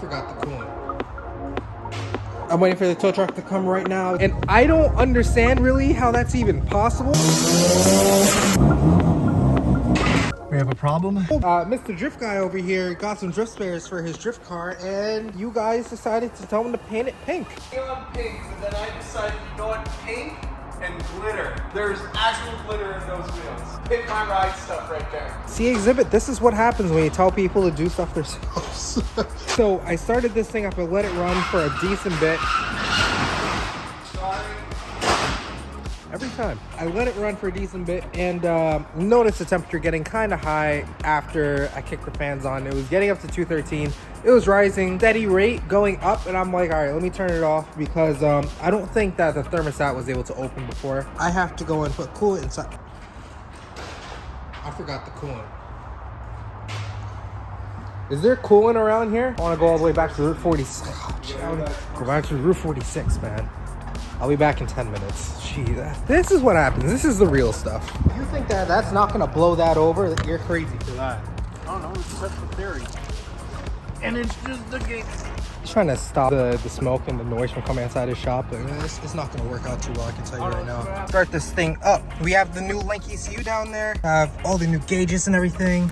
forgot the coolant. I'm waiting for the tow truck to come right now, and I don't understand really how that's even possible. We have a problem. Mr. Drift Guy over here got some drift spares for his drift car, and you guys decided to tell him to paint it pink. Neon pink, and then I decided, you know what, pink and glitter. There's actual glitter in those wheels. Pick my ride stuff right there. See exhibit, this is what happens when you tell people to do stuff themselves. So I started this thing up and let it run for a decent bit. Every time I let it run for a decent bit, and noticed the temperature getting kind of high after I kicked the fans on. It was getting up to 213. It was rising steady rate going up, and I'm like, all right, let me turn it off, because I don't think that the thermostat was able to open before. I have to go and put coolant inside. I forgot the coolant. Is there coolant around here? I want to go all the way back to Route 46. Go back to Route 46, man. I'll be back in 10 minutes. Gee, this is what happens. This is the real stuff. You think that that's not gonna blow that over? You're crazy for that. I don't know, it's just the theory. And it's just the game. He's trying to stop the smoke and the noise from coming inside his shop, but it's not gonna work out too well, I can tell you right now. Start this thing up. We have the new Link ECU down there. Have all the new gauges and everything.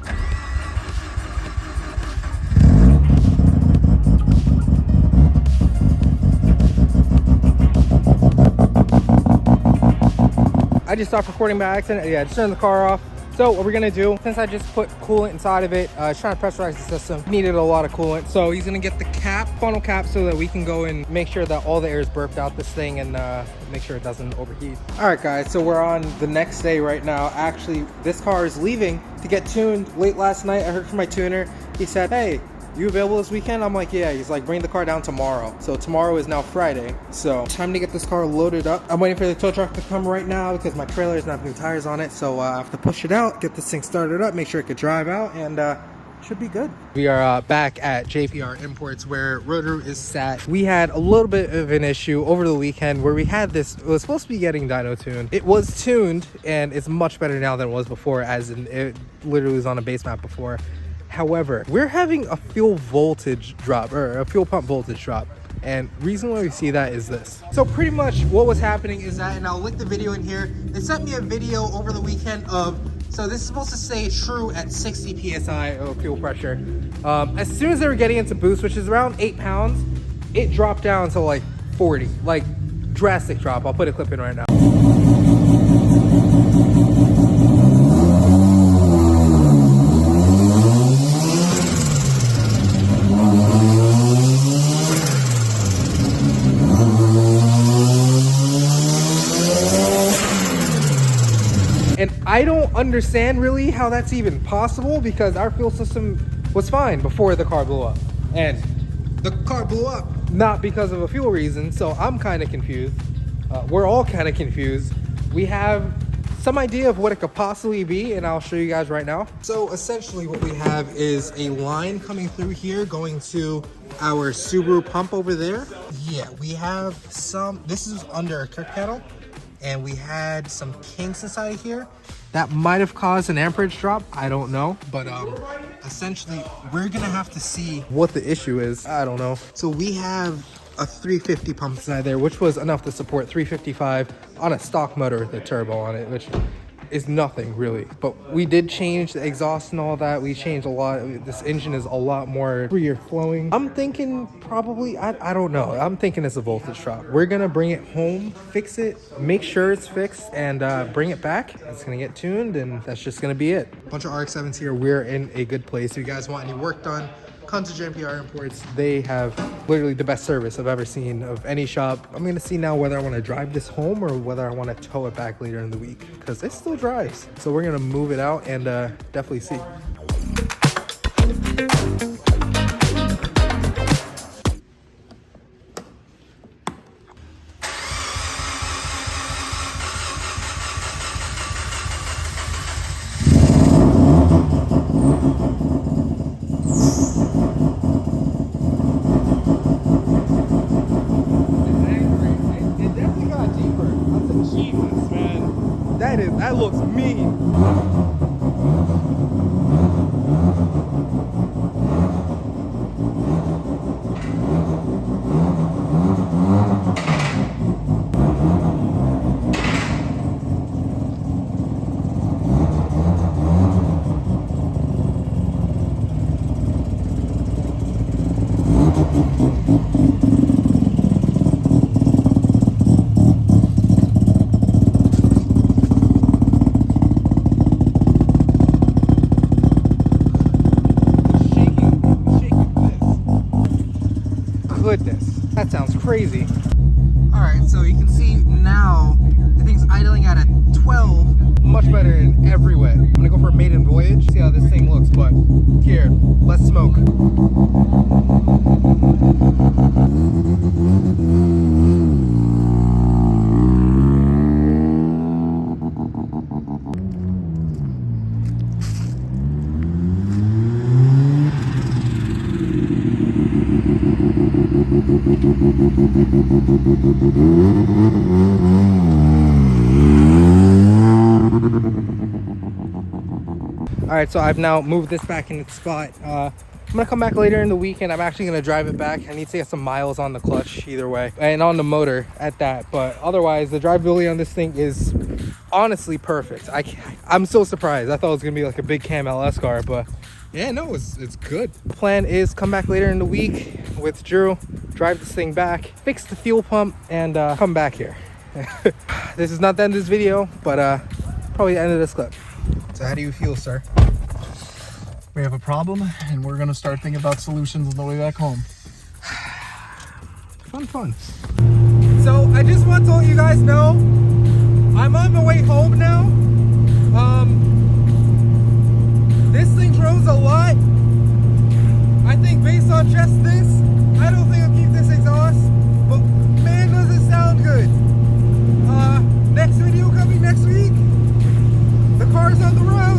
I just stopped recording by accident. Yeah, just turned the car off. So what we're gonna do, since I just put coolant inside of it, trying to pressurize the system, needed a lot of coolant. So he's gonna get the cap, funnel cap, so that we can go and make sure that all the air is burped out this thing, and make sure it doesn't overheat. All right, guys, so we're on the next day right now. Actually, this car is leaving to get tuned late last night. I heard from my tuner. He said, hey, you available this weekend? I'm like, yeah. He's like, bring the car down tomorrow. So tomorrow is now Friday. So time to get this car loaded up. I'm waiting for the tow truck to come right now because my trailer doesn't have new tires on it. So I have to push it out, get this thing started up, make sure it could drive out, and should be good. We are back at JPR Imports where Rotary is sat. We had a little bit of an issue over the weekend where we had this, it was supposed to be getting dyno tuned. It was tuned, and it's much better now than it was before, as in it literally was on a base map before. However, we're having a fuel voltage drop, or a fuel pump voltage drop. And reason why we see that is this. So pretty much what was happening is that, and I'll link the video in here, they sent me a video over the weekend of, so this is supposed to say true at 60 PSI of fuel pressure. As soon as they were getting into boost, which is around 8 pounds, it dropped down to like 40, like drastic drop. I'll put a clip in right now. And I don't understand really how that's even possible, because our fuel system was fine before the car blew up. And the car blew up not because of a fuel reason, so I'm kind of confused. We're all kind of confused. We have some idea of what it could possibly be, and I'll show you guys right now. So essentially what we have is a line coming through here going to our Subaru pump over there. Yeah, we have some, this is under a Kirk kettle, and we had some kinks inside of here that might have caused an amperage drop. I don't know, but essentially we're gonna have to see what the issue is. I don't know. So we have a 350 pump inside there, which was enough to support 355 on a stock motor with a turbo on it, which is nothing really. But we did change the exhaust and all that. We changed a lot. This engine is a lot more freer flowing. I'm thinking probably, I don't know. I'm thinking it's a voltage drop. We're gonna bring it home, fix it, make sure it's fixed, and bring it back. It's gonna get tuned, and that's just gonna be it. Bunch of RX-7s here. We're in a good place. If you guys want any work done, come to JPR Imports. They have literally the best service I've ever seen of any shop. I'm gonna see now whether I want to drive this home or whether I want to tow it back later in the week, because it still drives. So we're gonna move it out and definitely see. That looks mean. Goodness, that sounds crazy. All right, so you can see now the thing's idling at a 12, much better in every way. I'm gonna go for a Maiden Voyage, see how this thing looks, but here, let's smoke. All right, so I've now moved this back in its spot. I'm gonna come back later in the week and I'm actually gonna drive it back. I need to get some miles on the clutch either way and on the motor at that, but otherwise the drivability on this thing is honestly perfect. I'm so surprised. I thought it was gonna be like a big cam LS car, but yeah, no, it's good. Plan is come back later in the week with Drew, drive this thing back, fix the fuel pump, and come back here. This is not the end of this video, but probably the end of this clip. So how do you feel, sir? We have a problem, and we're gonna start thinking about solutions on the way back home. Fun. So I just want to let you guys know, I'm on my way home now. This thing grows a lot. I think based on just this, I don't think I'll keep this exhaust, but man, does it sound good. Next video coming next week. The car's on the road.